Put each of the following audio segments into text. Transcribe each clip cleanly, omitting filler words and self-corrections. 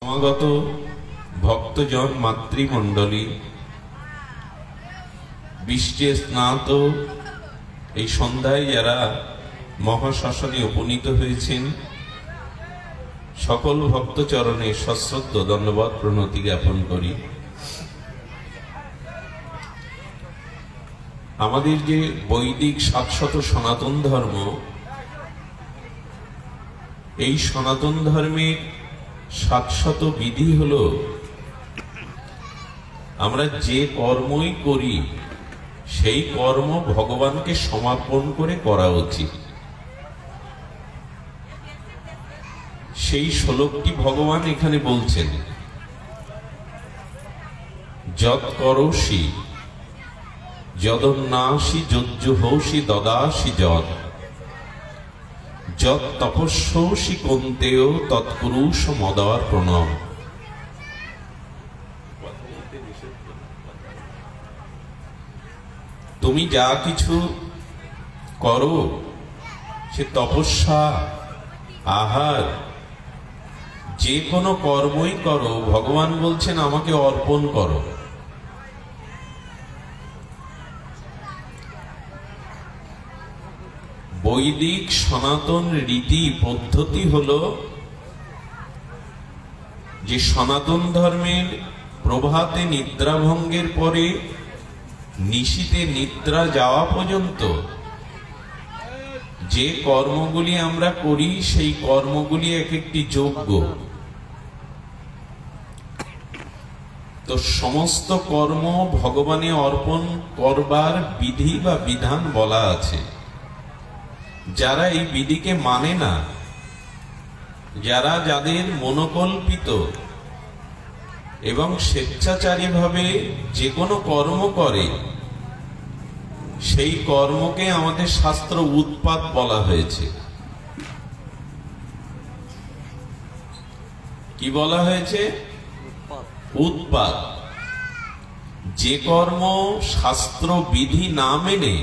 সমাগত ভক্তজন মাতৃমণ্ডলী, বৃষ্টি স্নাত এই সন্ধ্যায় যারা মহাশ্মশানে উপনীত হয়েছেন, সকল ভক্তচরণে সশ্রদ্ধ ধন্যবাদ প্রণতি জ্ঞাপন করি। আমাদের যে বৈদিক শাশ্বত সনাতন ধর্ম, এই সনাতন ধর্মের শাশ্বত বিধি হলো আমরা যে কর্মই করি সেই কর্ম ভগবানকে সমর্পণ করে করা উচিত। সেই শ্লোকটি ভগবান এখানে বলছেন, যৎ করোষি যদন্নাসি যজ্জুহোষি দদাসি যৎ যৎ তপস্যসি কন্তেয় তৎকুরুষ মদার প্রণম। তুমি যা কিছু করো, সে তপস্যা, আহার, যে কোনো কর্মই করো, ভগবান বলছেন আমাকে অর্পণ করো। বৈদিক সনাতন রীতি পদ্ধতি হলো যে সনাতন ধর্মের প্রভাতে নিদ্রাভঙ্গের পরে নিশীতে নিদ্রা যাওয়া পর্যন্ত যে কর্মগুলি আমরা করি সেই কর্মগুলি এক একটি যজ্ঞ। তো সমস্ত কর্ম ভগবানে অর্পণ করবার বিধি বা বিধান বলা আছে। যারা এই বিধিকে মানে না, যাদের মনোকল্পিত এবং স্বেচ্ছাচারীভাবে যে কোনো কর্ম করে, সেই কর্মকে আমাদের শাস্ত্র উৎপাত বলা হয়েছে। কি বলা হয়েছে? উৎপাত। যে কর্ম শাস্ত্র বিধি না মেনে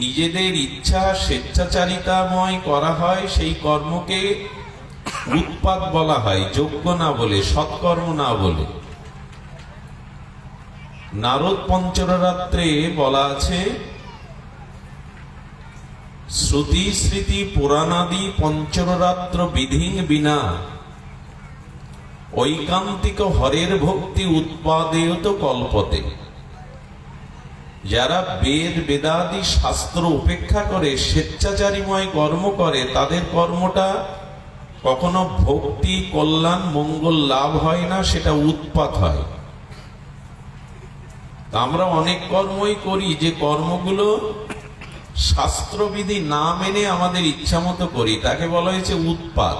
নিজেদের ইচ্ছা স্বেচ্ছাচারিতাময় করা হয়, সেই কর্মকে উৎপাত বলা হয়, যোগ্য না বলে, সৎকর্ম না বলে। নারদ পঞ্চরাত্রে বলা আছে, শ্রুতি স্মৃতি পুরাণাদি পঞ্চরাত্র বিধি বিনা ঐকান্তিক হরের ভক্তি উৎপাদেয়ত কল্পতে। যারা বেদ বেদাদি শাস্ত্র উপেক্ষা করে স্বেচ্ছাচারীময় কর্ম করে, তাদের কর্মটা কখনো ভক্তি, কল্যাণ, মঙ্গল লাভ হয় না, সেটা উৎপাত হয়। আমরা অনেক কর্মই করি যে কর্মগুলো শাস্ত্রবিধি না মেনে আমাদের ইচ্ছা মতো করি, তাকে বলা হয়েছে উৎপাত।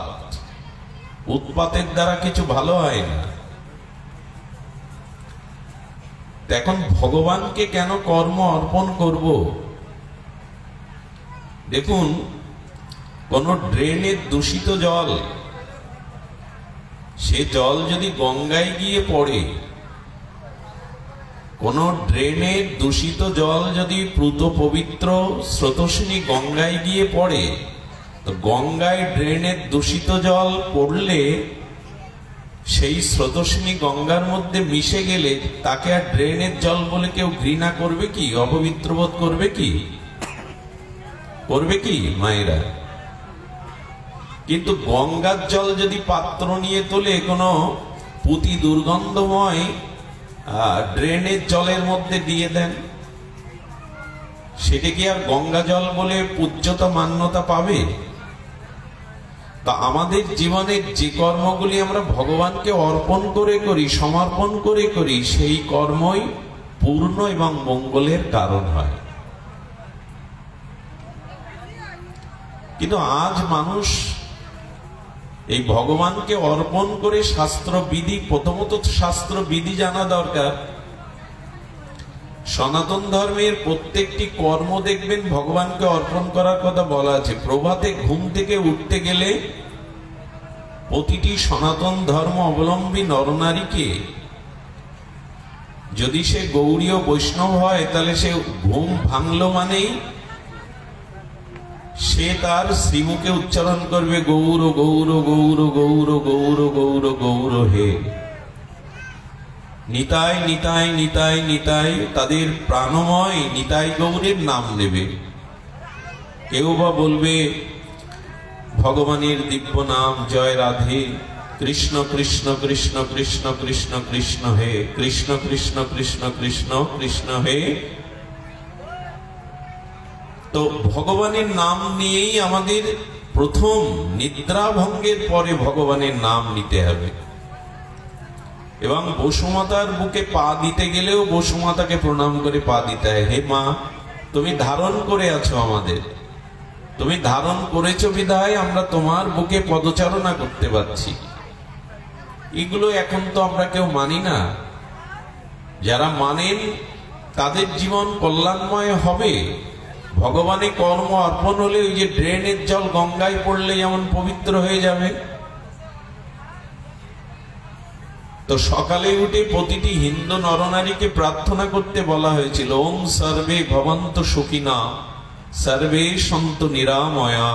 উৎপাতের দ্বারা কিছু ভালো হয় না। এখন ভগবানকে কেন কর্ম অর্পণ করব? দেখুন, কোন ড্রেনের দূষিত জল, সে জল যদি গঙ্গায় গিয়ে পড়ে, কোন ড্রেনের দূষিত জল যদি প্রত পবিত্র স্রোতস্বিনী গঙ্গায় গিয়ে পড়ে, তো গঙ্গায় ড্রেনের দূষিত জল পড়লে সেই স্রোতস্বিনী গঙ্গার মধ্যে মিশে গেলে তাকে আর ড্রেনের জল বলে কেউ ঘৃণা করবে কি? অপবিত্র বোধ করবে কি? করবে কি মায়েরা? কিন্তু গঙ্গার জল যদি পাত্র নিয়ে তোলে কোনো পুঁতি দুর্গন্ধময় ড্রেনের জলের মধ্যে দিয়ে দেন, সেটা কি আর গঙ্গা জল বলে পূজ্যতা মান্যতা পাবে? তা আমাদের জীবনের যে কর্মগুলি আমরা ভগবানকে অর্পণ করে করি, সমর্পণ করে করি, সেই কর্মই পূর্ণ এবং মঙ্গলের কারণ হয়। কিন্তু আজ মানুষ এই ভগবানকে অর্পণ করে শাস্ত্র বিধি, প্রথমত শাস্ত্র বিধি জানা দরকার। সনাতন ধর্মের প্রত্যেকটি কর্ম দেখবেন ভগবানকে অর্পণ করার কথা বলা আছে। প্রভাতে ঘুম থেকে উঠতে গেলে প্রতিটি সনাতন ধর্ম অবলম্বী নরনারীকে, যদি সে গৌড়ীয় বৈষ্ণব হয়, তাহলে সে ঘুম ভাঙলো মানেই সে তার শ্রীমুখে উচ্চারণ করবে গৌর গৌর গৌর গৌর গৌর গৌর গৌর হে। নিতাই নিতাই নিতাই নিতাই, তাদের প্রাণময় নিতাই গৌরের নাম নেবে। কেউ বা বলবে ভগবানের দিব্য নাম, জয় রাধে, কৃষ্ণ কৃষ্ণ কৃষ্ণ কৃষ্ণ কৃষ্ণ কৃষ্ণ হে, কৃষ্ণ কৃষ্ণ কৃষ্ণ কৃষ্ণ কৃষ্ণ হে। তো ভগবানের নাম নিয়েই আমাদের প্রথম নিদ্রা ভঙ্গের পরে ভগবানের নাম নিতে হবে। এবং বসুমাতার বুকে পা দিতে গেলেও বসুমাতাকে প্রণাম করে পা দিতে হয়। হে মা, তুমি ধারণ করে আছো আমাদের, তুমি ধারণ করেছো বিধায় আমরা তোমার বুকে পদচারণা করতে পারছি। এগুলো এখন তো আমরা কেউ মানি না। যারা মানেন তাদের জীবন কল্যাণময় হবে। ভগবানে কর্ম অর্পণ হলে ওই যে ড্রেনের জল গঙ্গায় পড়লে যেমন পবিত্র হয়ে যাবে। তো সকালে উঠে প্রতিটি হিন্দু নরনারীকে প্রার্থনা করতে বলা হয়েছিল, ওম সর্বে ভবন্তু সুখিনা, সর্বে সন্তু নিরাময়া,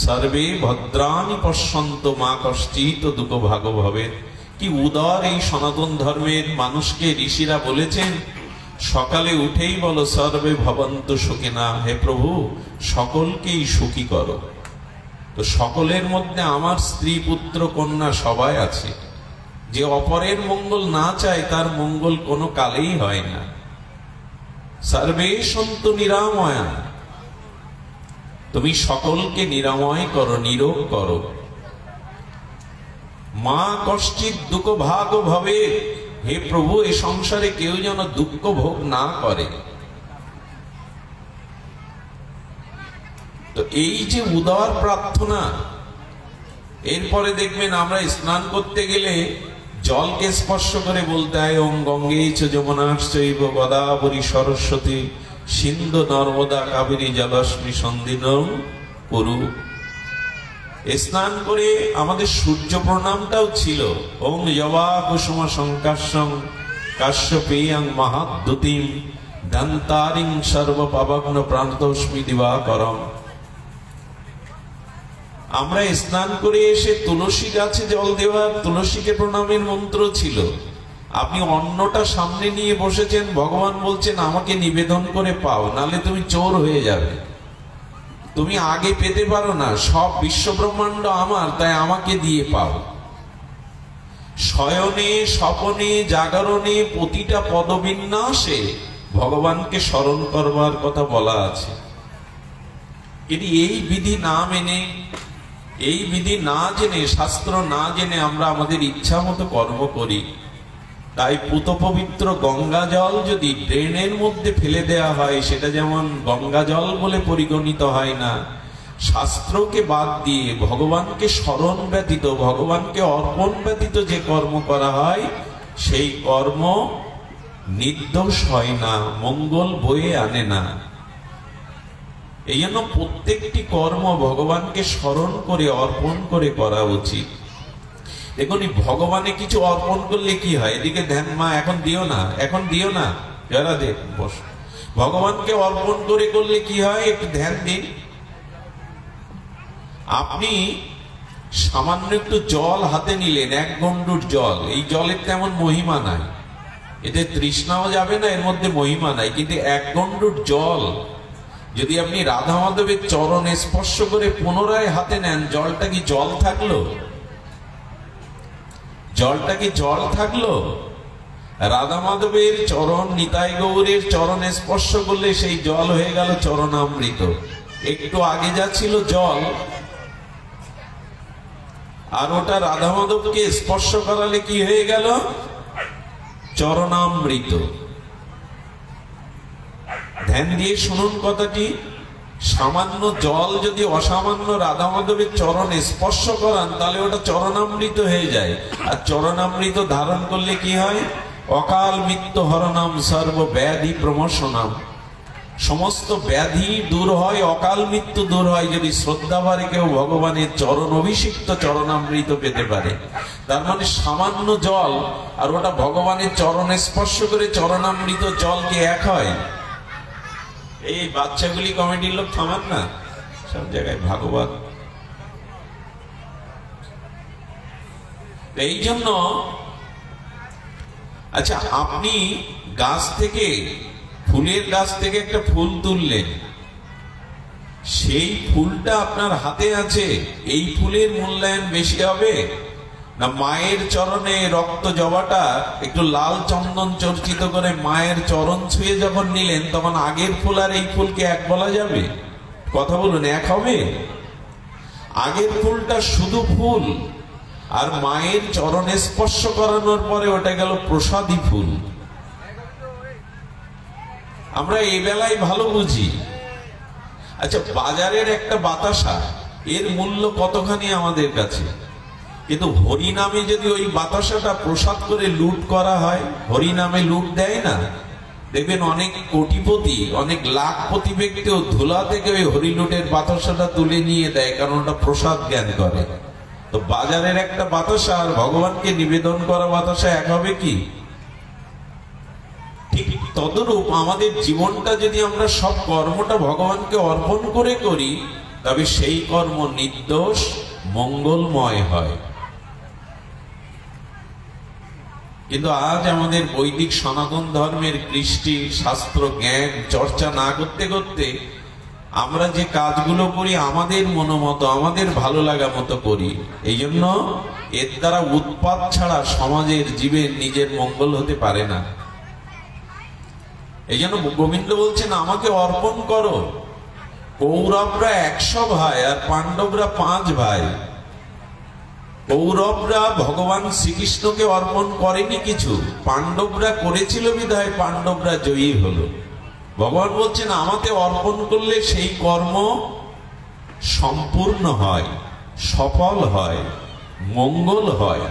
সর্বে ভদ্রাণি পশ্যন্তু মা কশ্চিৎ দুঃখ ভাগ ভবে। কি উদার এই সনাতন ধর্মের মানুষকে ঋষিরা বলেছেন, সকালে উঠেই বলো সর্বে ভবন্তু সুখিনা, হে প্রভু সকলকেই সুখী করো। তো সকলের মধ্যে আমার স্ত্রী পুত্র কন্যা সবাই আছে। যে অপরের মঙ্গল না চায় তার মঙ্গল কোনো কালেই হয় না। সর্বে সন্তু নিরাময়া, তুমি সকলকে নিরাময় করো, নিরোগ করো। মা কশ্চিৎ দুঃখ ভাগ ভবে, হে প্রভু এই সংসারে কেউ যেন দুঃখ ভোগ না করে। তো এই যে উদার প্রার্থনা, এরপরে দেখবেন আমরা স্নান করতে গেলে জলকে স্পর্শ করে বলতে হয়, ওম গঙ্গে চ যমুনাশ্চৈব গোদাবরী সরস্বতী সিন্ধু নর্মদা কাবেরী জলস্মি সন্ধিনম কুরু। স্নান করে আমাদের সূর্য প্রণামটাও ছিল, ওম যবা কুসুম সংকাশং কাশ্যপেয়ং মহাদ্যুতিম দন্তারিং সর্বপাবগ্ন প্রান্তস্মি দিবাকরম। আমরা স্নান করে এসে তুলসী গাছে জল দেওয়ার, তুলসীকে প্রণামের মন্ত্র ছিল। আপনি অন্নটা সামনে নিয়ে বসেছেন, ভগবান বলছেন আমাকে নিবেদন করে পাও, নালে তুমি চোর হয়ে যাবে। তুমি আগে পেতে পারো না, সব বিশ্ব ব্রহ্মাণ্ড আমার, তাই আমাকে দিয়ে পাও। শয়নে স্বপনে জাগরণে প্রতিটা পদবিন্যাসে ভগবানকে স্মরণ করবার কথা বলা আছে। কিন্তু এই বিধি না মেনে, এই বিধি না জেনে, শাস্ত্র না জেনে আমরা আমাদের ইচ্ছা মতো কর্ম করি। তাই পুত পবিত্র গঙ্গা জল যদি ড্রেনের মধ্যে ফেলে দেয়া হয়, সেটা যেমন গঙ্গা জল বলে পরিগণিত হয় না। শাস্ত্রকে বাদ দিয়ে ভগবানকে স্মরণ ব্যতীত, ভগবানকে অর্পণ ব্যতীত যে কর্ম করা হয়, সেই কর্ম নির্দোষ হয় না, মঙ্গল বয়ে আনে না। এই জন্য প্রত্যেকটি কর্ম ভগবানকে স্মরণ করে অর্পণ করে করা উচিত। দেখুন ভগবানে কিছু অর্পণ করলে কি হয়, এদিকে ধ্যান, মা এখন দিও না, এখন দিও না, যারা দেখ বস। ভগবানকে অর্পণ করে করলে কি হয়, একটু ধ্যান দিন। আপনি সামান্য একটু জল হাতে নিলেন, এক গন্ডুর জল, এই জলের তেমন মহিমা নাই, এতে তৃষ্ণাও যাবে না, এর মধ্যে মহিমা নাই। কিন্তু এক গন্ডুর জল যদি আপনি রাধা মাধবের চরণ স্পর্শ করে পুনরায় হাতে নেন, জলটা কি জল থাকলো? জলটা কি জল থাকলো? রাধা মাধবের চরণ, নিতাই গৌরের চরণ স্পর্শ করলে সেই জল হয়ে গেল চরণামৃত। একটু আগে যা ছিল জল, আর ওটা রাধা মাধবকে স্পর্শ করালে কি হয়ে গেল? চরণামৃত। ধ্যান দিয়ে শুনুন কথাটি, সামান্য জল যদি অসামান্য রাধা মাধবের চরণ স্পর্শ করান, তাহলে ওটা চরণামৃত হয়ে যায়। আর চরণামৃত ধারণ করলে কি হয়? অকাল মৃত্যু হরণাম সর্ব ব্যাধি প্রমোশনাম। সমস্ত ব্যাধি দূর হয়, অকাল মৃত্যু দূর হয় যদি শ্রদ্ধা ভরে কেউ ভগবানের চরণ অভিষিক্ত চরণামৃত পেতে পারে। তার মানে সামান্য জল আর ওটা ভগবানের চরণ স্পর্শ করে চরণামৃত জল কি এক হয়? এই বাচ্চাগুলি কমিটির লোক থামান না, সব জায়গায় ভাগবত। এই জন্য আচ্ছা, আপনি গাছ থেকে, ফুলের গাছ থেকে একটা ফুল তুললেন, সেই ফুলটা আপনার হাতে আছে, এই ফুলের মূল্যায়ন বেশি হবে না মায়ের চরণে রক্ত জবাটা একটু লাল চন্দন চর্চিত করে মায়ের চরণ ছুঁয়ে যখন নিলেন, তখন আগের ফুল আর এই ফুলকে এক বলা যাবে? কথা বলুন, এক হবে? আগের ফুলটা শুধু ফুল, আর মায়ের চরণে স্পর্শ করানোর পরে ওটা গেল প্রসাদী ফুল। আমরা এই বেলায় ভালো বুঝি। আচ্ছা, বাজারের একটা বাতাসা, এর মূল্য কতখানি আমাদের কাছে, কিন্তু হরিনামে যদি ওই বাতাসাটা প্রসাদ করে লুট করা হয়, হরিনামে লুট দেয় না? দেখবেন অনেক কোটিপতি, অনেক লাখপতি ব্যক্তিও ধুলা থেকে ওই হরিলুটের বাতাসাটা তুলে নিয়ে দেয়, কারণ ওটা প্রসাদ জ্ঞান করে। তো বাজারের একটা বাতাসা আর ভগবানকে নিবেদন করা বাতাসা এক হবে কি? ঠিক তদরূপ আমাদের জীবনটা যদি আমরা সব কর্মটা ভগবানকে অর্পণ করে করি, তবে সেই কর্ম নির্দোষ মঙ্গলময় হয়। কিন্তু আজ আমাদের বৈদিক সনাতন ধর্মের কৃষ্টি শাস্ত্র জ্ঞান চর্চা না করতে করতে আমরা যে কাজগুলো করি আমাদের মনোমতো, আমাদের ভালো লাগা মতো করি। এই জন্য এর দ্বারা উৎপাত ছাড়া সমাজের জীবের নিজের মঙ্গল হতে পারে না। এই জন্য গোবিন্দ বলছেন, আমাকে অর্পণ করো। কৌরবরা 100 ভাই আর পাণ্ডবরা 5 ভাই। কৌরবরা ভগবান শ্রীকৃষ্ণকে অর্পণ করেনি কিছু, পাণ্ডবরা করেছিল বিধায় পাণ্ডবরা জয়ী হলো। ভগবান বলছেন, আমাকে অর্পণ করলে সেই কর্ম সম্পূর্ণ হয়, সফল হয়, মঙ্গল হয়।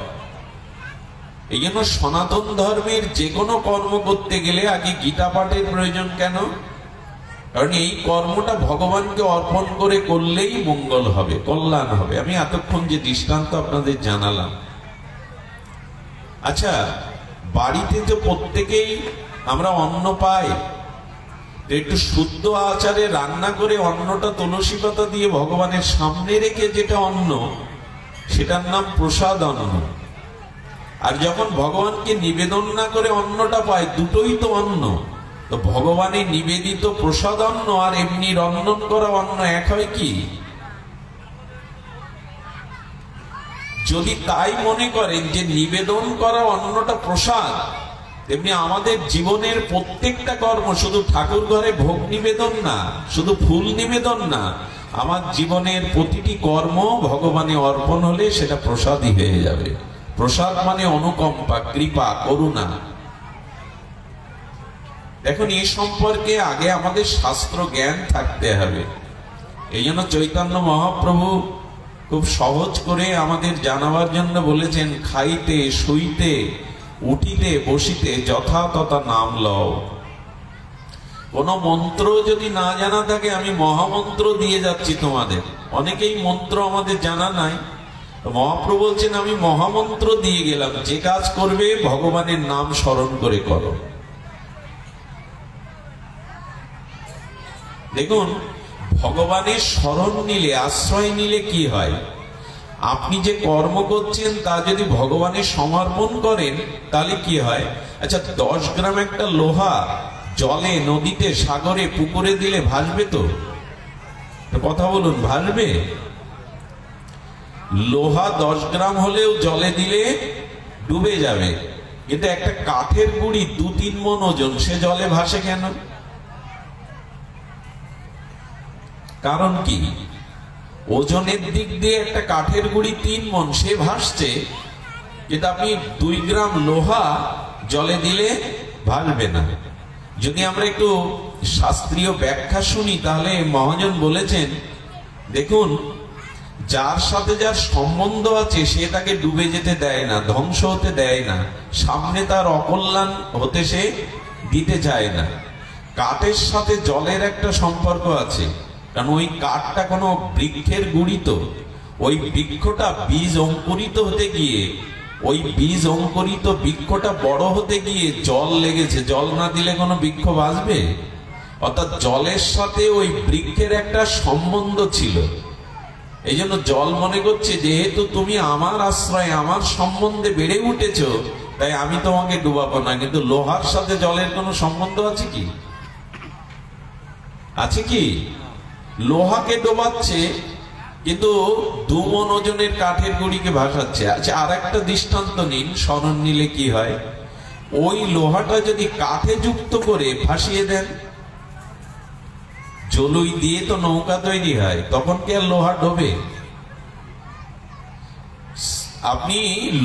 এই জন্য সনাতন ধর্মের যে কোনো কর্ম করতে গেলে আগে গীতা পাঠের প্রয়োজন কেন? কারণ এই কর্মটা ভগবানকে অর্পণ করে করলেই মঙ্গল হবে, কল্যাণ হবে। আমি এতক্ষণ যে দৃষ্টান্ত আপনাদের জানালাম। আচ্ছা, বাড়িতে তো প্রত্যেকেই আমরা অন্ন পাই, একটু শুদ্ধ আচারে রান্না করে অন্নটা তুলসী পাতা দিয়ে ভগবানের সামনে রেখে যেটা অন্ন, সেটার নাম প্রসাদ অন্ন। আর যখন ভগবানকে নিবেদন না করে অন্নটা পায়, দুটোই তো অন্ন। তো ভগবানের নিবেদিত প্রসাদ অন্ন আর এমনি রন্ধন করা অন্ন এক হয় কি? যদি তাই মনে করেন যে নিবেদন করা অন্নটা প্রসাদ, তেমনি আমাদের জীবনের প্রত্যেকটা কর্ম শুধু ঠাকুর ঘরে ভোগ নিবেদন না, শুধু ফুল নিবেদন না, আমার জীবনের প্রতিটি কর্ম ভগবানে অর্পণ হলে সেটা প্রসাদই হয়ে যাবে। প্রসাদ মানে অনুকম্পা, কৃপা, করুণা। দেখুন, এই সম্পর্কে আগে আমাদের শাস্ত্র জ্ঞান থাকতে হবে। এই জন্য চৈতন্য মহাপ্রভু খুব সহজ করে আমাদের জানাবার জন্য বলেছেন, খাইতে শুইতে উঠিতে বসিতে যথা তথা নাম লও। কোন মন্ত্র যদি না জানা থাকে, আমি মহামন্ত্র দিয়ে যাচ্ছি তোমাদের। অনেকেই মন্ত্র আমাদের জানা নাই, মহাপ্রভু বলছেন, আমি মহামন্ত্র দিয়ে গেলাম, যে কাজ করবে ভগবানের নাম স্মরণ করে করো। দেখুন, ভগবানের শরণ নিলে, আশ্রয় নিলে কি হয়? আপনি যে কর্ম করছেন তা যদি ভগবানের সমর্পণ করেন, তাহলে কি হয়? আচ্ছা, 10 গ্রাম একটা লোহা জলে, নদীতে, সাগরে, পুকুরে দিলে ভাসবে তো? কথা বলুন, ভাসবে? লোহা 10 গ্রাম হলেও জলে দিলে ডুবে যাবে। কিন্তু একটা কাঠের গুঁড়ি 2-3 মণ ওজন, সে জলে ভাসে কেন? কারণ কি? ওজনের দিক দিয়ে একটা কাঠের গুঁড়ি 3 মণ, সে ভাসছে। কিন্তু আপনি 2 গ্রাম লোহা জলে দিলে ভাসবে না। যদি আমরা একটু শাস্ত্রীয় ব্যাখ্যা শুনি, তাহলে মহাজন বলেছেন, দেখুন, যার সাথে যার সম্বন্ধ আছে সে তাকে ডুবে যেতে দেয় না, ধ্বংস হতে দেয় না, সামনে তার অকল্যাণ হতে সে দিতে চায় না। কাঠের সাথে জলের একটা সম্পর্ক আছে, কারণ ওই কাঠটা কোনো বৃক্ষের গুঁড়ি, তো ওই বৃক্ষটা বীজ অঙ্কুরিত হতে গিয়ে, ওই বীজ অঙ্কুরিত বৃক্ষটা বড় হতে গিয়ে জল লেগেছে। জল না দিলে কোনো বৃক্ষ বাঁচবে? অর্থাৎ জলের সাথে ওই বৃক্ষের একটা সম্বন্ধ ছিল। এই জন্য জল মনে করছে যেহেতু তুমি আমার আশ্রয় আমার সম্বন্ধে বেড়ে উঠেছ, তাই আমি তোমাকে ডুবাবো না। কিন্তু লোহার সাথে জলের কোনো সম্বন্ধ আছে কি? আছে কি? লোহাকে ডোবাচ্ছে কিন্তু 2 মণ ওজনের কাঠের গুঁড়িকে ভাসাচ্ছে। আচ্ছা, আর একটা দৃষ্টান্ত নিন, স্মরণ নিলে কি হয়। ওই লোহাটা যদি কাঠে যুক্ত করে ভাসিয়ে দেন, জলুই দিয়ে তো নৌকা তৈরি হয়, তখন কি আর লোহা ডোবে? আপনি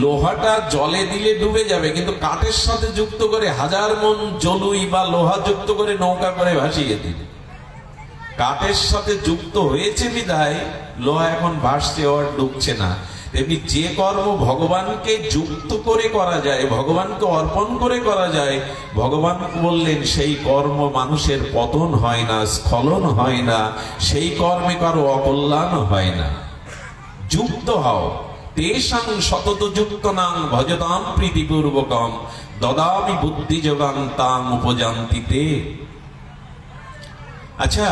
লোহাটা জলে দিলে ডুবে যাবে, কিন্তু কাঠের সাথে যুক্ত করে 1000 মণ জলুই বা লোহা যুক্ত করে নৌকা করে ভাসিয়ে দিন। কাঠের সাথে যুক্ত হয়েছে বিধায় লোহা এখন ভাসছে, আর ডুবছে না। তেমনি যে কর্ম ভগবানকে যুক্ত করে করা যায়, ভগবানকে অর্পণ করে করা যায়, ভগবান বললেন সেই কর্ম মানুষের পতন হয় না, স্খলন হয় না, সেই কর্মে কারো অকল্যাণ হয় না। যুক্ত হও, তেষাং সতত যুক্ত নাং ভজতাম প্রীতিপূর্বকম দদামি বুদ্ধি যোগাং তাং উপজান্তিতে। আচ্ছা,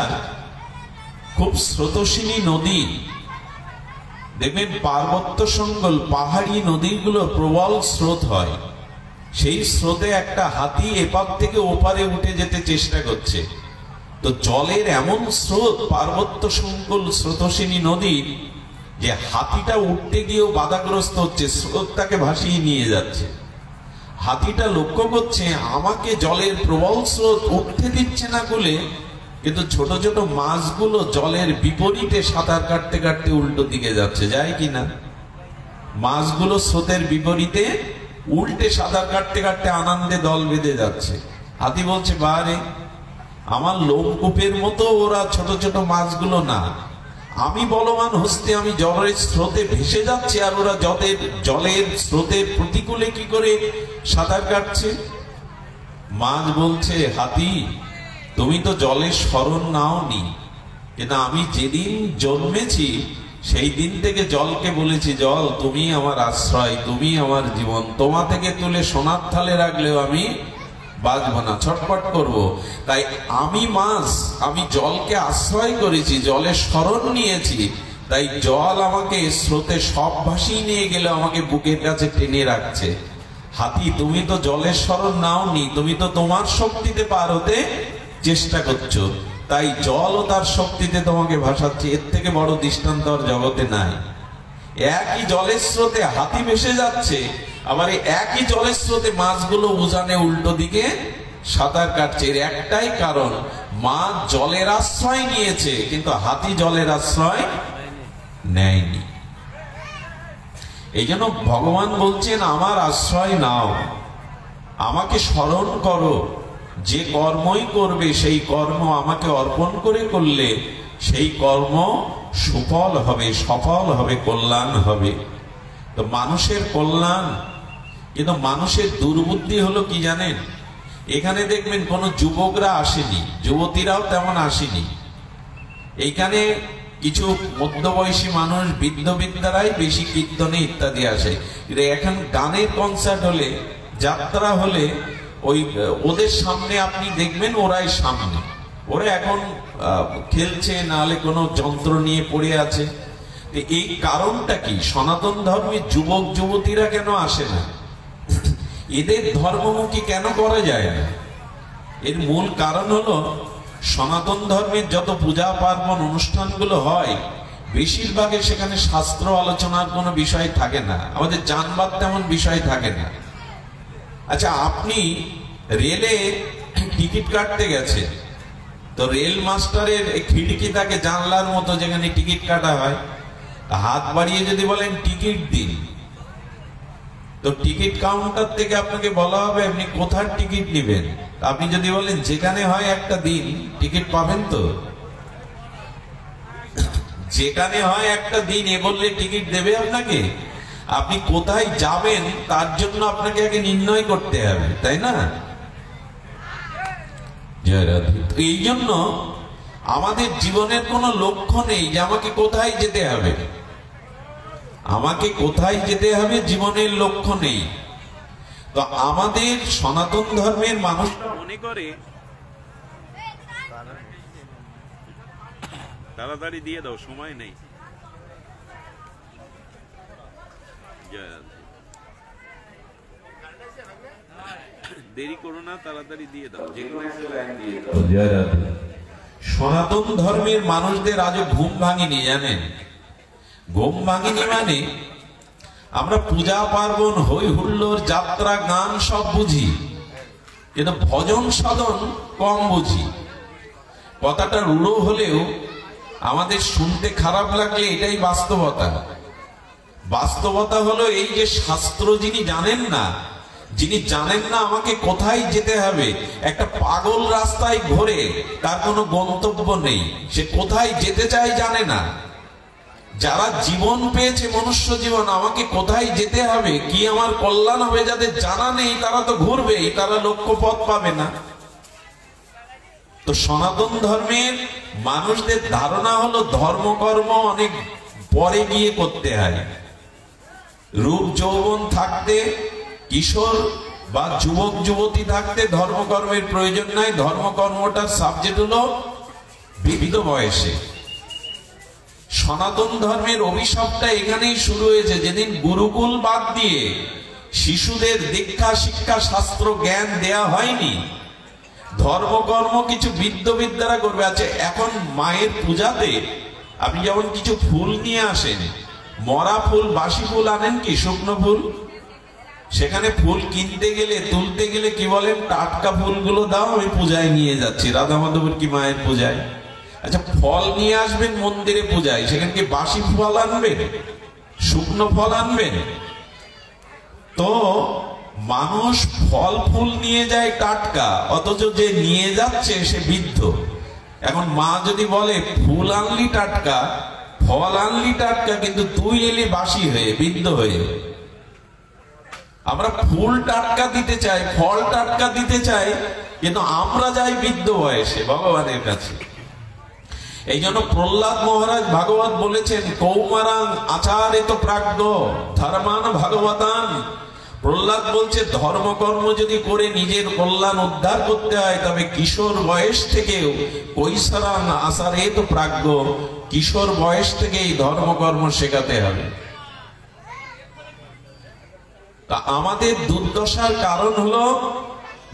খুব স্রোতস্বিনী নদী দেখবেন, পার্বত্য সঙ্গল পাহাড়ি নদীগুলো প্রবল স্রোত হয়। সেই স্রোতে একটা হাতি এপার থেকে ওপারে উঠে যেতে চেষ্টা করছে। তো জলের এমন স্রোত পার্বত্য সঙ্গল স্রোতস্বিনী নদীর যে হাতিটা উঠতে গিয়েও বাধাগ্রস্ত হচ্ছে, স্রোত তাকে ভাসিয়ে নিয়ে যাচ্ছে। হাতিটা লক্ষ্য করছে আমাকে জলের প্রবল স্রোত উঠতে দিচ্ছে না বলে, কিন্তু ছোট ছোট মাছগুলো জলের বিপরীতে সাঁতার কাটতে কাটতে উল্টো দিকে যাচ্ছে। যায় কিনা? মাছগুলো স্রোতের বিপরীতে উল্টে সাঁতার কাটতে কাটতে আনন্দে দল বেঁধে যাচ্ছে। হাতি বলছে, বারে আমার লোমকূপের মতো ওরা ছোট ছোট মাছগুলো না, আমি বলবান হস্তে আমি জলের স্রোতে ভেসে যাচ্ছি, আর ওরা জলের স্রোতের প্রতিকূলে কি করে সাঁতার কাটছে। মাছ বলছে, হাতি তুমি তো জলের শরণ নাওনি, কিন্তু আমি যেদিন জন্মেছি সেই দিন থেকে জলকে বলেছি, জল তুমি আমার আশ্রয়, তুমি আমার জীবন, তোমা থেকে তুলে সোনার থালে রাখলেও আমি বাঁচব না, ছটফট করব। তাই আমি মাছ, আমি জলকে আশ্রয় করেছি, জলের শরণ নিয়েছি, তাই জল আমাকে স্রোতে সব ভাসিয়ে নিয়ে গেলে আমাকে বুকের কাছে টেনে রাখছে। হাতি তুমি তো জলের শরণ নাওনি, তুমি তো তোমার শক্তিতে পার হতে চেষ্টা করছো, তাই জল ও তার শক্তিতে তোমাকে ভাসাচ্ছে। এর থেকে বড় দৃষ্টান্ত আর জগতে নাই। একই জলের স্রোতে হাতি ভেসে যাচ্ছে, আবার একই জলের স্রোতে মাছগুলো উজানে উল্টো দিকে সাঁতার কাটছে। এর একটাই কারণ, মাছ জলের আশ্রয় নিয়েছে কিন্তু হাতি জলের আশ্রয় নেয়নি। এই জন্য ভগবান বলছেন আমার আশ্রয় নাও, আমাকে স্মরণ করো, যে কর্মই করবে সেই কর্ম আমাকে অর্পণ করে করলে সেই কর্ম সুফল হবে, সফল হবে, কল্যাণ হবে। তো মানুষের কল্যাণ, কিন্তু মানুষের দুর্বুদ্ধি হলো কি জানেন, এখানে দেখবেন কোনো যুবকরা আসেনি, যুবতীরাও তেমন আসেনি। এইখানে কিছু মধ্যবয়সী মানুষ, বৃদ্ধরাই বেশি কীর্তনে ইত্যাদি আসে। এখন গানের কনসার্ট হলে, যাত্রা হলে, ওই ওদের সামনে আপনি দেখবেন ওরাই সামনে, ওরা এখন খেলছে, নাহলে কোনো যন্ত্র নিয়ে পড়ে আছে। এই কারণটা কি? সনাতন ধর্মের যুবক যুবতীরা কেন আসে না? এদের ধর্মমুখী কেন করা যায় না? এর মূল কারণ হলো, সনাতন ধর্মের যত পূজা পার্বণ অনুষ্ঠানগুলো হয়, বেশিরভাগের সেখানে শাস্ত্র আলোচনার কোনো বিষয় থাকে না, আমাদের জানবার তেমন বিষয় থাকে না। আচ্ছা, আপনি রেলে টিকিট কাটতে গেছে, তো রেল মাস্টারের খিড়কি থাকে জানলার মতো, যেখানে টিকিট কাটা হয়, হাত বাড়িয়ে যদি বলেন টিকিট দিন, তো টিকিট কাউন্টার থেকে আপনাকে বলা হবে আপনি কোথার টিকিট নেবেন। আপনি যদি বলেন যেখানে হয় একটা দিন, টিকিট পাবেন তো? যেখানে হয় একটা দিন এ বললে টিকিট দেবে আপনাকে? আপনি কোথায় যাবেন তার জন্য আপনাকে আগে নির্ণয় করতে হবে, তাই না? এই জন্য আমাদের জীবনের কোনো লক্ষ্য নেই যে আমাকে কোথায় যেতে হবে, আমাকে কোথায় যেতে হবে জীবনের লক্ষ্য নেই। তো আমাদের সনাতন ধর্মের মানুষরা মনে করে তাড়াতাড়ি দিয়ে দাও, সময় নেই। দেরি করো না, তাড়াতাড়ি দিয়ে দাও। সনাতন ধর্মের মানুষদের আজও ঘুম ভাঙিনি, জানেন? ঘুম ভাঙিনি মানে আমরা পূজা পার্বণ, হই হুল্লোড়, যাত্রা, গান সব বুঝি, কিন্তু ভজন সাধন কম বুঝি। কথাটা রূঢ় হলেও আমাদের শুনতে খারাপ লাগলে এটাই বাস্তবতা। বাস্তবতা হলো এই যে শাস্ত্র যিনি জানেন না, আমাকে কোথায় যেতে হবে, একটা পাগল রাস্তায় ঘোরে, তার কোনো গন্তব্য নেই, সে কোথায় যেতে চায় জানে না। যারা জীবন পেয়েছে, মনুষ্য জীবন, আমাকে কোথায় যেতে হবে, কি আমার কল্যাণ হবে, যাদের জানা নেই তারা তো ঘুরবেই, তারা লক্ষ্যপথ পাবে না। তো সনাতন ধর্মের মানুষদের ধারণা হলো ধর্মকর্ম অনেক পরে গিয়ে করতে হয়। রূপ যৌবন থাকতে, কিশোর বা যুবক যুবতী থাকতে ধর্মকর্মের প্রয়োজন নাই। ধর্মকর্মটার সাবজেক্ট হলো বিবিধ বয়সে। সনাতন ধর্মের অভিশাপটা এখানেই শুরু হয়েছে, যেদিন গুরুকুল বাদ দিয়ে শিশুদের দীক্ষা শিক্ষা শাস্ত্র জ্ঞান দেয়া হয়নি। ধর্মকর্ম কিছু বিদ্যারা করবে। আছে এখন মায়ের পূজাতে আপনি যেমন কিছু ফুল নিয়ে আসেন, মরা ফুল, বাসি ফুল আনেন কি, শুকনো ফুল, সেখানে ফুল কিনতে গেলে, তুলতে গেলে কি বলেন, টাটকা ফুলগুলো দাও, আমি পূজায় নিয়ে যাচ্ছি, রাধা মাধবের কি মায়ের পূজায়। আচ্ছা, ফল নিয়ে আসবেন মন্দিরে পূজায়, সেখানে কি বাসি ফল আনবেন, শুকনো ফল আনবেন? তো মানুষ ফল ফুল নিয়ে যায় টাটকা, অথচ যে নিয়ে যাচ্ছে সে বৃদ্ধ। এখন মা যদি বলে ফুল আনলি টাটকা, ফল আনলি টাটকা, কিন্তু তুই এলি বাসি হয়ে, বৃদ্ধ হয়ে। আমরা ফুল টাটকা দিতে চাই, ফল টাটকা দিতে চাই, কিন্তু আমরা যাই বৃদ্ধ বয়সে ভগবানের কাছে। এই জন্য প্রহ্লাদ মহারাজ ভাগবত বলেছেন, কৌমারাং আচারিত প্রাজ্ঞ ধর্মান ভাগবতান। প্রহ্লাদ বলছে, ধর্মকর্ম যদি করে নিজের কল্যাণ উদ্ধার করতে হয়, তবে কিশোর বয়স থেকেও কৈশোরাং আচারিত প্রাজ্ঞ, কিশোর বয়স থেকেই ধর্মকর্ম শেখাতে হবে। তা আমাদের দুর্দশার কারণ হলো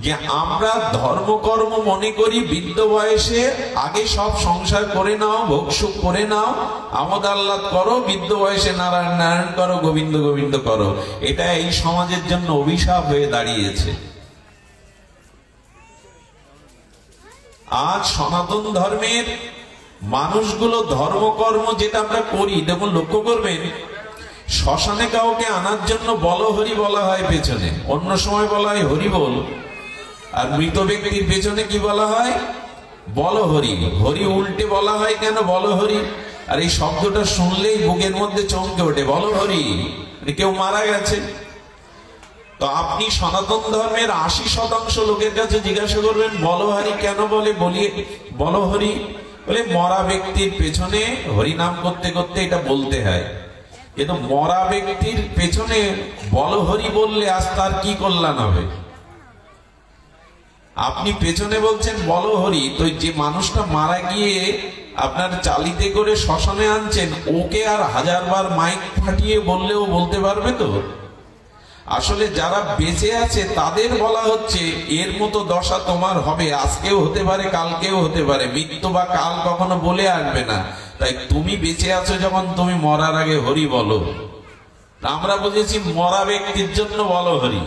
যে আমরা ধর্মকর্ম মনে করি বৃদ্ধ বয়সে, আগে সব সংসার করে নাও, ভোগসুখ করে নাও, আমোদ আহ্লাদ করো, বৃদ্ধ বয়সে নারায়ণ নারায়ণ করো, গোবিন্দ গোবিন্দ করো। এটা এই সমাজের জন্য অভিশাপ হয়ে দাঁড়িয়েছে। আজ সনাতন ধর্মের মানুষগুলো ধর্মকর্ম যেটা আমরা করি, দেখুন লক্ষ্য করবেন, শ্মশানে কাউকে আনার জন্য বলহরি বলা হয় পেছনে, অন্য সময় বলা হয় হরি বল, আর মৃত ব্যক্তির পেছনে কি বলা হয়, বলহরি। হরি উল্টে বলা হয় কেন, বলহরি। আর এই শব্দটা শুনলেই বুকের মধ্যে চমকে ওঠে, বলহরি, কেউ মারা গেছে। তো আপনি সনাতন ধর্মের 80% লোকের কাছে জিজ্ঞাসা করবেন বলহরি কেন বলে, বলহরি বলে মরা ব্যক্তির পেছনে হরি নাম করতে করতে এটা বলতে হয়। কিন্তু মরা ব্যক্তির পেছনে বলহরি বললে আজ তার কি কল্যাণ হবে? আপনি পেছনে বলছেন বলহরি, তো যে মানুষটা মারা গিয়ে আপনার চালিতে করে শ্মশানে আনছেন, ওকে আর 1000 বার মাইক ফাটিয়ে বললেও বলতে পারবে তো? আসলে যারা বেঁচে আছে তাদের বলা হচ্ছে, এর মতো দশা তোমার হবে, আজকেও হতে পারে, কালকেও হতে পারে, মৃত্যু বা কাল কখনো বলে আসবে না। তাই তুমি বেঁচে আছো যখন, তুমি মরার আগে হরি বলো। আমরা বুঝেছি মরা ব্যক্তির জন্য বলো হরি,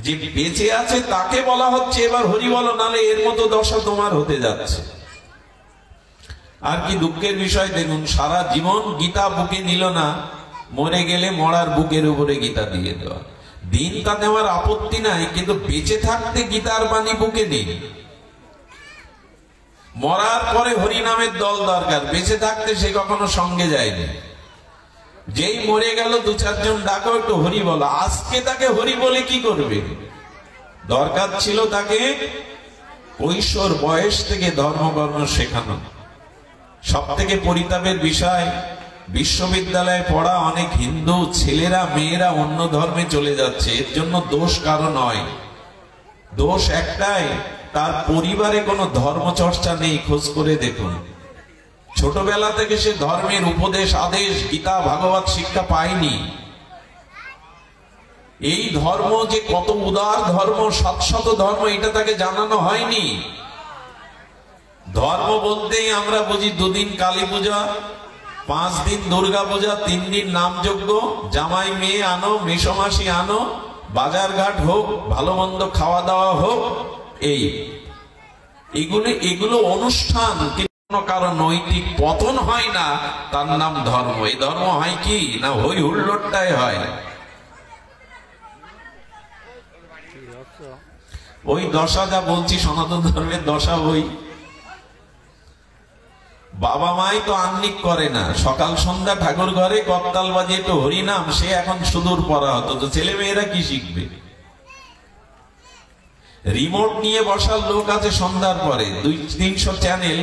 যে বেঁচে আছে তাকে বলা হচ্ছে এবার হরি বলো, নালে এর মতো দশা তোমার হতে যাচ্ছে। আর কি দুঃখের বিষয় দেখুন, সারা জীবন গীতা বুকে নিল না, মরে গেলে মরার বুকের উপরে গীতা দিয়ে দেওয়া। দিন তা নেওয়ার আপত্তি নাই, কিন্তু বেঁচে থাকতে গীতার বাণী বুকে নিন। মরার পরে হরি নামের দল দরকার, বেঁচে থাকতে সে কখনো সঙ্গে যায়নি। যেই মরে গেল 2-4 জন ডাকো একটু হরি বলো, আজকে তাকে হরি বলে কি করবে? দরকার ছিল তাকে কৈশোর বয়স থেকে ধর্মকর্ম শেখানো। সব থেকে পরিতাপের বিষয়, বিশ্ববিদ্যালয়ে পড়া অনেক হিন্দু ছেলেরা মেয়েরা অন্য ধর্মে চলে যাচ্ছে। এর জন্য দোষ কারো নয়, দোষ একটাই, তার পরিবারে কোনো ধর্ম চর্চা নেই। খোঁজ করে দেখুন, ছোটবেলা থেকে সে ধর্মের উপদেশ আদেশ গীতা ভাগবত শিক্ষা পায়নি। এই ধর্ম যে কত উদার ধর্ম, শাশ্বত ধর্ম, এটা তাকে জানানো হয়নি। ধর্ম বলতেই আমরা বুঝি 2 দিন কালী পূজা, 5 দিন দুর্গা পূজা, 3 দিন নামযজ্ঞ, জামাই মেয়ে আনো, মেষমাসি আনো, বাজার ঘাট হোক, ভালো মন্দ খাওয়া দাওয়া হোক, এগুলো অনুষ্ঠান। কারো নৈতিক পতন হয় না, তার নাম ধর্ম। এই ধর্ম হয় কি না হই হুল্লোড়টাই হয়। ওই দশা যা বলছি সনাতন ধর্মের দশা, ওই বাবা মাই তো আহ্নিক করে না, সকাল সন্ধ্যা ঠাকুর ঘরে করতাল বাজিয়ে তো হরিনাম, সে এখন সুদূর পড়া হতো, তো ছেলে মেয়েরা কি শিখবে? রিমোট নিয়ে বসার লোক আছে সন্ধ্যার পরে, 200-300 চ্যানেল,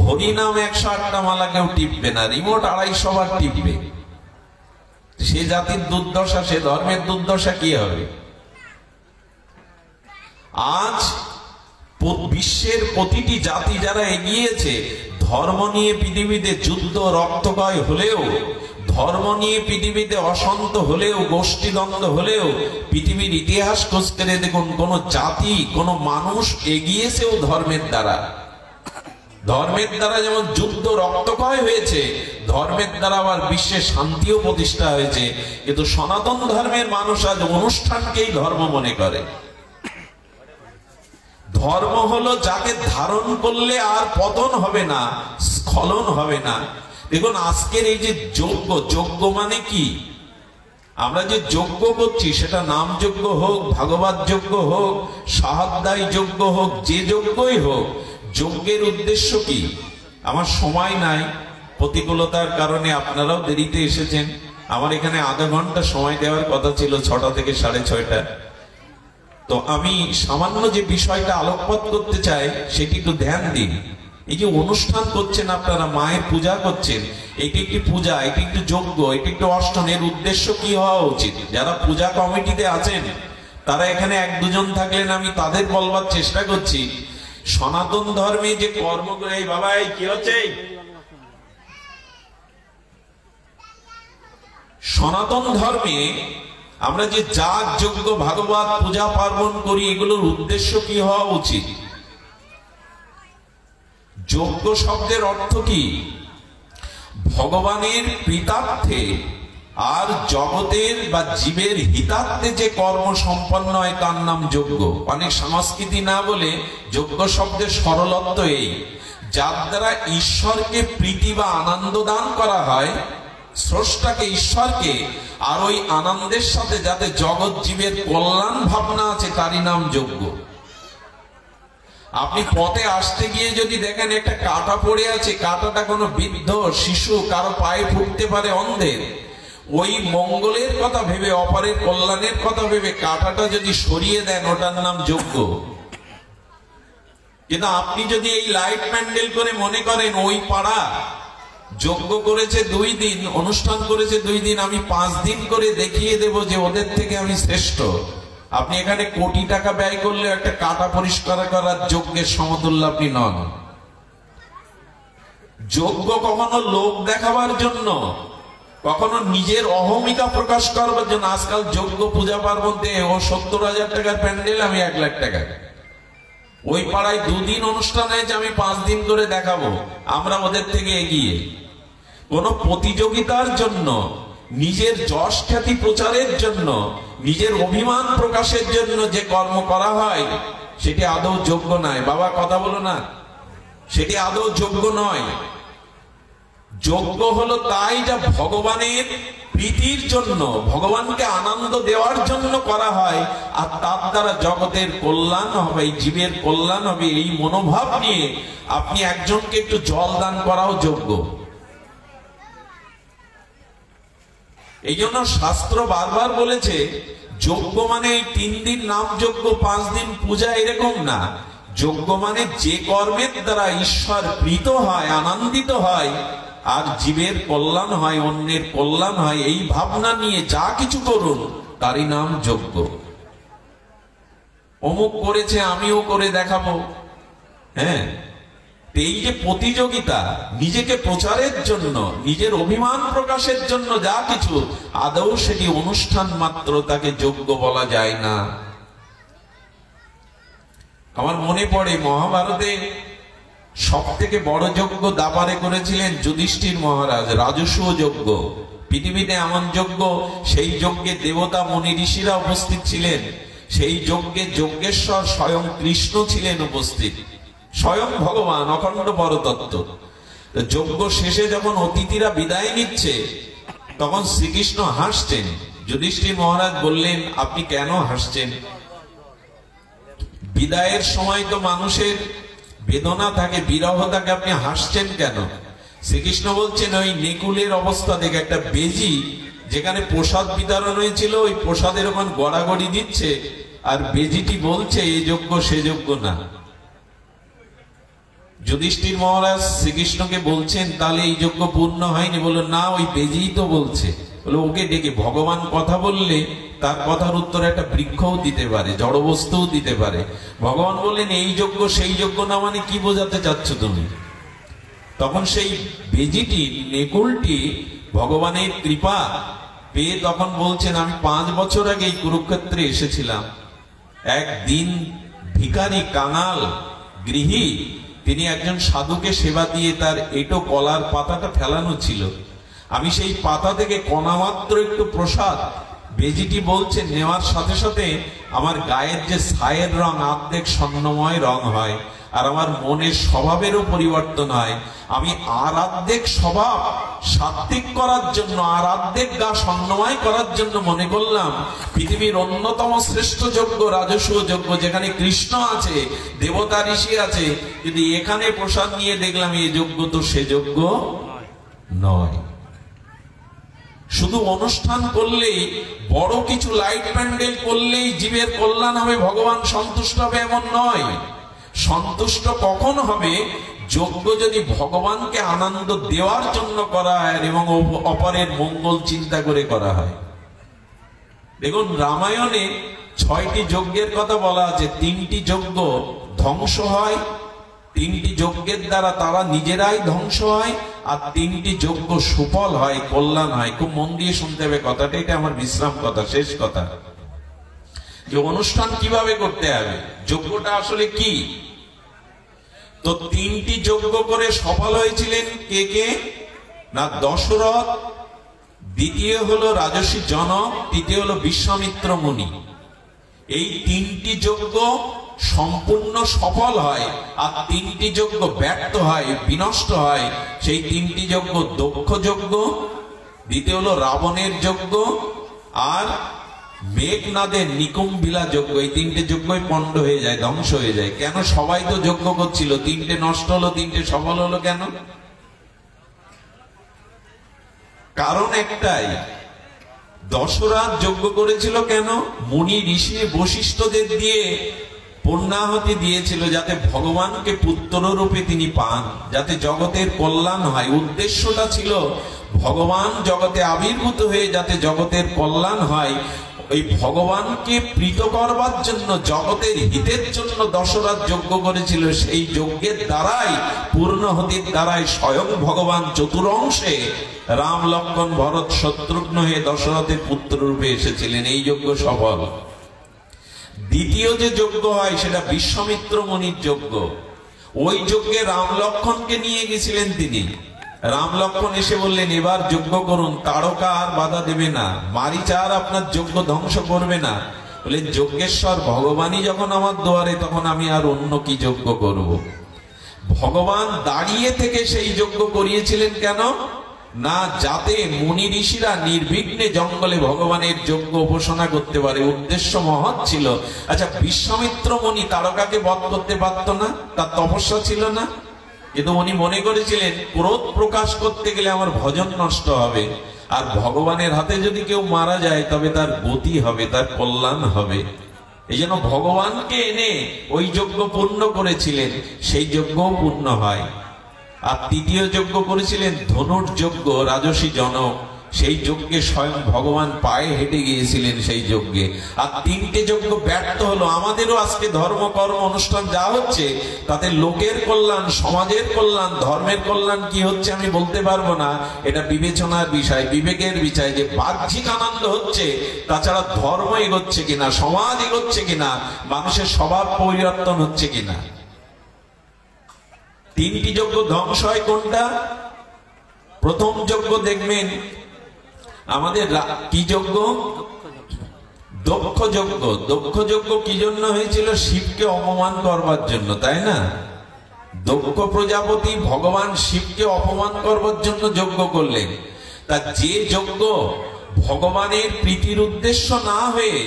হরিনাম 108টা মালা কেউ টিপবে না, রিমোট 250 বার টিপবে। সে জাতির দুর্দশা, সে ধর্মের দুর্দশা কি হবে? আজ বিশ্বের প্রতিটি জাতি যারা এগিয়েছে, ধর্ম নিয়ে পৃথিবীতে যুদ্ধ রক্তক্ষয় হলেও, ধর্ম নিয়ে পৃথিবীতে অশান্ত হলেও, গোষ্ঠীদ্বন্দ্ব হলেও, পৃথিবীর ইতিহাস খোঁজ করে দেখুন, কোন জাতি, কোন মানুষ এগিয়েছেও ধর্মের দ্বারা। ধর্মের দ্বারা যেমন যুদ্ধ রক্তক্ষয় হয়েছে, ধর্মের দ্বারা আবার বিশ্বে শান্তিও প্রতিষ্ঠা হয়েছে। কিন্তু সনাতন ধর্মের মানুষ আজ অনুষ্ঠানকেই ধর্ম মনে করে। ধর্ম হলো যাকে ধারণ করলে আর পতন হবে না, স্খলন হবে না। দেখুন আজকের এই যে যজ্ঞ মানে কি? আমরা যে যজ্ঞ করছি, সেটা নাম যজ্ঞ হোক, ভাগবত যজ্ঞ হোক, সাহাদ্দাই যজ্ঞ হোক, যে যজ্ঞই হোক, যজ্ঞের উদ্দেশ্য কি? আমার সময় নাই, প্রতিকূলতার কারণে আপনারাও দেরিতে এসেছেন। আমার এখানে আধা ঘন্টা সময় দেওয়ার কথা ছিল, 6টা থেকে 6:30। তো আমি সামান্য যে বিষয়টা আলোকপাত করতে চাই সেটি একটু ধ্যান দিন। এই যে অনুষ্ঠান করছেন আপনারা, মায়ের পূজা করছেন, এটি একটি পূজা, এটি একটি যজ্ঞ, এটি একটি অনুষ্ঠান। এর উদ্দেশ্য কি হওয়া উচিত? যারা পূজা কমিটিতে আছেন তারা এখানে 1-2 জন থাকলেন, আমি তাদের বলবার চেষ্টা করছি। সনাতন ধর্মে যে কর্মগুলো, এই বাবা এই কি হচ্ছে, সনাতন ধর্মে আমরা যে যাগ যজ্ঞ ভাগবত পূজা পার্বণ করি, এগুলোর উদ্দেশ্য কি হওয়া উচিত? যজ্ঞ শব্দের অর্থ কি? ভগবানের প্রীতার্থে আর জগতের বা জীবের হিতার্থে যে কর্ম সম্পন্ন হয় তার নাম যজ্ঞ। অনেক সংস্কৃতি না বলে যজ্ঞ শব্দের সরলত্ব এই, যার দ্বারা ঈশ্বরকে প্রীতি বা আনন্দ দান করা হয়, স্রষ্টাকে, ঈশ্বরকে, আর ওই আনন্দের সাথে যাতে জগৎ জীবের কল্যাণ ভাবনা আছে, তারই নাম যজ্ঞ। আপনি পথে আসতে গিয়ে যদি দেখেন একটা কাঁটা পড়ে আছে, কাঁটাটা কোনো বৃদ্ধ শিশু কারো পায়ে ফুটতে পারে, অন্ধের, ওই মঙ্গলের কথা ভেবে, অপরের কল্যাণের কথা ভেবে কাঁটাটা যদি সরিয়ে দেন, ওটার নাম যজ্ঞ। কিন্তু আপনি যদি এই লাইট প্যান্ডেল করে মনে করেন ওই পাড়া যজ্ঞ করেছে 2 দিন, অনুষ্ঠান করেছে 2 দিন, আমি 5 দিন করে দেখিয়ে দেব যে ওদের থেকে আমি শ্রেষ্ঠ, আপনি এখানে কোটি টাকা ব্যয় করলে একটা কাঁটা পরিষ্কার করার যজ্ঞের সমতুল্য আপনি নন। যজ্ঞ কখনো লোক দেখাবার জন্য, কখনো নিজের অহমিকা প্রকাশ করবার জন্য। আজকাল যজ্ঞ পূজা পার্বণ দিয়ে ও 70,000 টাকার প্যান্ডেল, আমি 1 লাখ টাকা। ওই পাড়ায় 2 দিন অনুষ্ঠান হয়েছে, আমি 5 দিন করে দেখাবো, আমরা ওদের থেকে এগিয়ে। কোন প্রতিযোগিতার জন্য, নিজের যশ খ্যাতি প্রচারের জন্য, নিজের অভিমান প্রকাশের জন্য যে কর্ম করা হয়, সেটি আদৌ যোগ্য নয়। বাবা কথা বলো না, সেটি আদৌ যোগ্য নয়। যোগ্য হলো তাই যা ভগবানের প্রীতির জন্য, ভগবানকে আনন্দ দেওয়ার জন্য করা হয়, আর তার দ্বারা জগতের কল্যাণ হবে, জীবের কল্যাণ হবে। এই মনোভাব নিয়ে আপনি একজনকে একটু জল দান করাও যোগ্য। এই জন্য শাস্ত্র বারবার বলেছে, যজ্ঞ মানে 3 দিন নাম যজ্ঞ, 5 দিন পূজা, এরকম না। যজ্ঞ মানে যে কর্মের দ্বারা ঈশ্বর প্রীত হয়, আনন্দিত হয়, আর জীবের কল্যাণ হয়, অন্যের কল্যাণ হয়, এই ভাবনা নিয়ে যা কিছু করুন তারই নাম যজ্ঞ। অমুক করেছে আমিও করে দেখাবো, হ্যাঁ, এই যে প্রতিযোগিতা, নিজেকে প্রচারের জন্য, নিজের অভিমান প্রকাশের জন্য যা কিছু, আদৌ সেটি অনুষ্ঠান মাত্র, তাকে যোগ্য বলা যায় না। আমার মনে পড়ে মহাভারতে সব থেকে বড় যজ্ঞ দাপারে করেছিলেন যুধিষ্ঠির মহারাজ, রাজসূয় যজ্ঞ। পৃথিবীতে এমন যজ্ঞ, সেই যজ্ঞে দেবতা মুনি ঋষিরা উপস্থিত ছিলেন, সেই যজ্ঞে যজ্ঞেশ্বর স্বয়ং কৃষ্ণ ছিলেন উপস্থিত, স্বয়ং ভগবান অখণ্ড পরতত্ত্ব। যজ্ঞ শেষে যখন অতিথিরা বিদায় নিচ্ছে, তখন শ্রীকৃষ্ণ হাসছেন। যুধিষ্ঠির মহারাজ বললেন, আপনি কেন হাসছেন? বিদায়ের সময় তো মানুষের বেদনা থাকে, বিরহ থাকে, আপনি হাসছেন কেন? শ্রীকৃষ্ণ বলছেন, ওই নেকুলের অবস্থা দেখে, একটা বেজি যেখানে প্রসাদ বিতরণ হয়েছিল, ওই প্রসাদের ওখানে গড়াগড়ি দিচ্ছে, আর বেজিটি বলছে এই যোগ্য সে যোগ্য না। যুধিষ্ঠির মহারাজ শ্রীকৃষ্ণকে বলছেন, তাহলে এই যজ্ঞ পূর্ণ হয়নি? বলল, না, ওই বেজিই তো বলছে। বলে, ওকে ডেকে, ভগবান কথা বললে তার কথার উত্তর একটা বৃক্ষও দিতে পারে, জড়বস্তুও দিতে পারে। ভগবান বললেন, এই যজ্ঞ সেই যজ্ঞ না, মানে কি বোঝাতে চাচ্ছ তুমি? তখন সেই বেজিটি, নেকুলটি ভগবানের কৃপা পেয়ে তখন বলছেন, আমি 5 বছর আগে এই কুরুক্ষেত্রে এসেছিলাম। একদিন ভিখারি, কাঙাল, গৃহী, তিনি একজন সাধুকে সেবা দিয়ে তার এটো কলার পাতাটা ফেলানো ছিল। আমি সেই পাতা থেকে কণামাত্র একটু প্রসাদ, বেজিটি বলছে, নেওয়ার সাথে সাথে আমার গায়ের যে ছায়ের রং আর্ধেক স্বর্ণময় রং হয়, আর আমার মনের স্বভাবেরও পরিবর্তন হয়। আমি আর আর্ধেক স্বভাব সাত্ত্বিক করার জন্য, আর আর্ধেক গা স্বর্ণময় করার জন্য মনে করলাম পৃথিবীর অন্যতম শ্রেষ্ঠ যজ্ঞ রাজসূয় যজ্ঞ, যেখানে কৃষ্ণ আছে, দেবতা ঋষি আছে, কিন্তু এখানে প্রসাদ নিয়ে দেখলাম এই যজ্ঞ তো সে যজ্ঞ নয়। শুধু অনুষ্ঠান করলেই, বড় কিছু লাইট প্যান্ডেল করলেই জীবের কল্যাণ হবে, ভগবান সন্তুষ্ট হবে এমন নয়। সন্তুষ্ট কখন হবে? যজ্ঞ যদি ভগবানকে আনন্দ দেওয়ার জন্য করা হয় এবং অপরের মঙ্গল চিন্তা করে করা হয়। দেখুন, রামায়ণে 6টি যজ্ঞের কথা বলা আছে। 3টি যজ্ঞ ধ্বংস হয়, 3টি যজ্ঞের দ্বারা তারা নিজেরাই ধ্বংস হয়, আর 3টি যজ্ঞ সুফল হয়, কল্যাণ হয়। খুব মন দিয়ে শুনতে হবে কথাটা, এটা আমার বিশ্রাম কথা, শেষ কথা। যে অনুষ্ঠান কিভাবে করতে হবে, যজ্ঞটা আসলে কি? তো 3টি যজ্ঞ করে সফল হয়েছিলেন কে কে? না, দশরথ, দ্বিতীয় হলো রাজর্ষি জনক, তৃতীয় হলো বিশ্বামিত্র মুনি। এই 3টি যজ্ঞ সম্পূর্ণ সফল হয়, আর 3টি যজ্ঞ ব্যর্থ হয়, বিনষ্ট হয়। সেই 3টি যজ্ঞ দক্ষ যজ্ঞ, দ্বিতীয় হলো রাবণের যজ্ঞ, আর মেঘনাদের নিকুম্ভিলা যজ্ঞ। এই 3টে যজ্ঞই পণ্ড হয়ে যায়, ধ্বংস হয়ে যায়। কেন? সবাই তো যজ্ঞ করছিল, 3টে নষ্ট হলো, 3টে সফল হলো কেন? কারণ একটাই, দশরথ যজ্ঞ করেছিল কেন? মুনি ঋষি বশিষ্ঠদের দিয়ে পূর্ণাহুতি দিয়েছিল, যাতে ভগবানকে পুত্র রূপে তিনি পান, যাতে জগতের কল্যাণ হয়। উদ্দেশ্যটা ছিল ভগবান জগতে আবির্ভূত হয়ে যাতে জগতের কল্যাণ হয়। ওই ভগবানকে প্রীত করবার জন্য, জগতের হিতের জন্য দশরথ যজ্ঞ করেছিল। সেই যজ্ঞের দ্বারাই, পূর্ণাহুতির দ্বারাই স্বয়ং ভগবান চতুরংশে রাম, লক্ষ্মণ, ভরত, শত্রুঘ্ন হয়ে দশরথের পুত্র রূপে এসেছিলেন। এই যজ্ঞ সফল। দ্বিতীয় যে যজ্ঞ হয় সেটা বিশ্বামিত্র মুনির যজ্ঞ। ওই যজ্ঞে রাম লক্ষ্মণকে নিয়ে গেছিলেন তিনি। রাম লক্ষ্মণ এসে বললেন, এবার যজ্ঞ করুন, তারকা আর বাধা দেবে না, মারীচা আর আপনার যজ্ঞ ধ্বংস করবে না। বললেন, যজ্ঞেশ্বর ভগবানই যখন আমার দুয়ারে, তখন আমি আর অন্য কি যজ্ঞ করব? ভগবান দাঁড়িয়ে থেকে সেই যজ্ঞ করিয়েছিলেন কেন? না, যাতে মুনি ঋষিরা নির্বিঘ্নে জঙ্গলে ভগবানের যজ্ঞ উপাসনা করতে পারে। উদ্দেশ্য মহৎ ছিল। আচ্ছা, বিশ্বামিত্র মুনি তারকাকে বধ করতে পারত না? তার তপস্যা ছিল না? কিন্তু উনি মনে করেছিলেন, ক্রোধ প্রকাশ করতে গেলে আমার ভজন নষ্ট হবে, আর ভগবানের হাতে যদি কেউ মারা যায় তবে তার গতি হবে, তার কল্যাণ হবে। এই জন্য ভগবানকে এনে ওই যজ্ঞ পূর্ণ করেছিলেন। সেই যজ্ঞ পূর্ণ হয়। আর তৃতীয় যজ্ঞ করেছিলেন ধনুর যজ্ঞ, রাজর্ষি জনক। সেই যজ্ঞে স্বয়ং ভগবান পায়ে হেঁটে গিয়েছিলেন সেই যজ্ঞে। আর 3টে যজ্ঞ ব্যর্থ হলো। আমাদেরও আজকে ধর্ম কর্ম অনুষ্ঠান যা হচ্ছে তাতে লোকের কল্যাণ, সমাজের কল্যাণ, ধর্মের কল্যাণ কি হচ্ছে আমি বলতে পারবো না। এটা বিবেচনার বিষয়, বিবেকের বিষয়, যে বাহ্যিক আনন্দ হচ্ছে, তাছাড়া ধর্ম এগোচ্ছে কিনা, সমাজ এগোচ্ছে কিনা, মানুষের স্বভাব পরিবর্তন হচ্ছে কিনা। 3টি যজ্ঞ ধ্বংস হয় কোনটা? প্রথম যজ্ঞ দেখবেন আমাদের কি যজ্ঞ? দক্ষ যজ্ঞ। দক্ষ যজ্ঞ কি জন্য হয়েছিল? শিবকে অপমান করবার জন্য, তাই না? দক্ষ প্রজাপতি ভগবান শিবকে অপমান করবার জন্য যজ্ঞ করলেন। তা যে যজ্ঞ ভগবানের প্রীতির উদ্দেশ্য না হয়ে,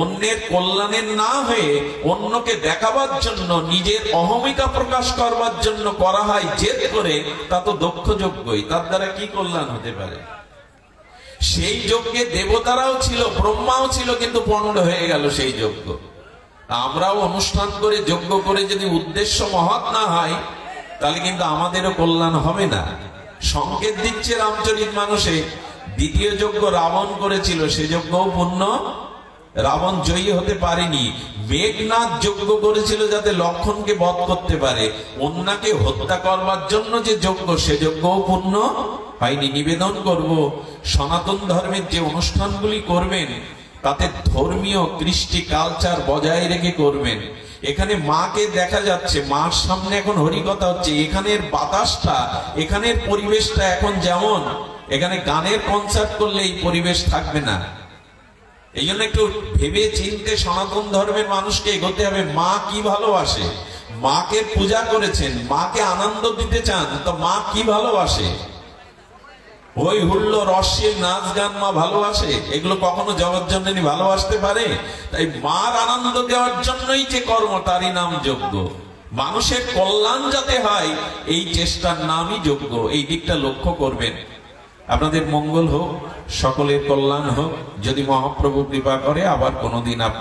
অন্যের কল্যাণের না হয়ে, অন্যকে দেখাবার জন্য, নিজের অহমিকা প্রকাশ করবার জন্য করা হয় জেদ করে, তা তো দক্ষ যজ্ঞই। তার দ্বারা কি কল্যাণ হতে পারে? সেই যজ্ঞে দেবতারাও ছিল, ব্রহ্মাও ছিল, কিন্তু পণ্ড হয়ে গেল সেই যজ্ঞ। আমরাও অনুষ্ঠান করে যজ্ঞ করে যদি উদ্দেশ্য মহৎ না হয়, তাহলে কিন্তু আমাদেরও কল্যাণ হবে না। সংকেত দিচ্ছে রামচরিতমানসে, দ্বিতীয় যজ্ঞ রাবণ করেছিল, সে যজ্ঞও পূর্ণ, রাবণ জয়ী হতে পারেনি। মেঘনাদ যজ্ঞ করেছিল যাতে লক্ষণকে বধ করতে পারে। অন্যকে হত্যা করবার জন্য যে যজ্ঞ, সে যজ্ঞও পূর্ণ হয়নি। নিবেদন করব, সনাতন ধর্মের যে অনুষ্ঠানগুলি করবেন তাতে ধর্মীয় কৃষ্টি কালচার বজায় রেখে করবেন। এখানে মাকে দেখা যাচ্ছে, মার সামনে এখন হরিকথা হচ্ছে। এখানের বাতাসটা, এখানের পরিবেশটা এখন যেমন, এখানে গানের কনসার্ট করলে এই পরিবেশ থাকবে না। এই জন্য একটু ভেবে চিনতে সনাতন ধর্মের মানুষকে এগোতে হবে। মা কি ভালোবাসে? মাকে পূজা করেছেন, মাকে আনন্দ দিতে চান, তো মা কি ভালোবাসে? ওই হুল্লো রসের নাচ গান মা ভালোবাসে? এগুলো কখনো জগৎজননী ভালোবাসতে পারে? তাই মার আনন্দ দেওয়ার জন্যই যে কর্ম, তারই নাম যজ্ঞ। মানুষের কল্যাণ যাতে হয়, এই চেষ্টার নামই যজ্ঞ। এই দিকটা লক্ষ্য করবেন। আপনাদের মঙ্গল হোক, সকলের কল্যাণ হোক। যদি মহাপ্রভু কৃপা করে আবার কোনোদিন আপনাদের